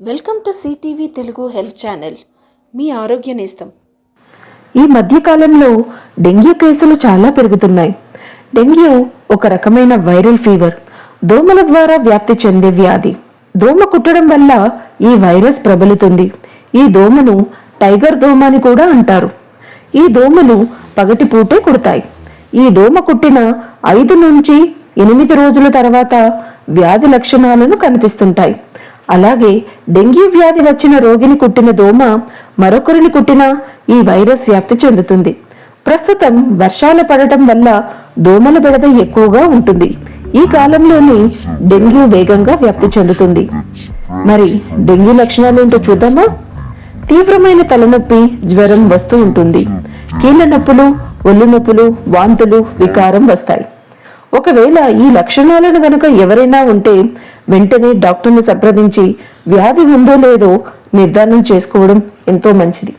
Welcome to CTV Telugu health channel, మీ ఆరోగ్య నేస్తం. ఈ మధ్యకాలంలో డెంగ్యూ కేసులు చాలా పెరుగుతున్నాయి. డెంగ్యూ ఒక రకమైన వైరల్ ఫీవర్, దోమల ద్వారా వ్యాప్తి చెందే వ్యాధి. దోమ కుట్టడం వల్ల ఈ వైరస్ ప్రబలుతుంది. ఈ దోమను టైగర్ దోమ అని కూడా అంటారు. ఈ దోమలు పగటిపూటే కుడతాయి. ఈ దోమ కుట్టిన 5 నుంచి 8 రోజుల తర్వాత వ్యాధి లక్షణాలను కనిపిస్తుంటాయి. అలాగే డెంగ్యూ వ్యాధి వచ్చిన రోగిని కుట్టిన దోమ మరొకరిని కుట్టినా ఈ వైరస్ వ్యాప్తి చెందుతుంది. ప్రస్తుతం వర్షాలు పడటం వల్ల దోమల బెడద ఎక్కువగా ఉంటుంది. ఈ కాలంలోనే డెంగ్యూ వేగంగా వ్యాప్తి చెందుతుంది. మరి డెంగ్యూ లక్షణాలేంటో చూద్దామా? తీవ్రమైన తలనొప్పి, జ్వరం వస్తూ ఉంటుంది. కీళ్ళ నొప్పులు, ఒళ్ళు నొప్పులు, వాంతులు, వికారం వస్తాయి. ఒకవేళ ఈ లక్షణాలను గనక ఎవరైనా ఉంటే వెంటనే డాక్టర్ని సంప్రదించి వ్యాధి ఉందో లేదో నిర్ధారణ చేసుకోవడం ఎంతో మంచిది.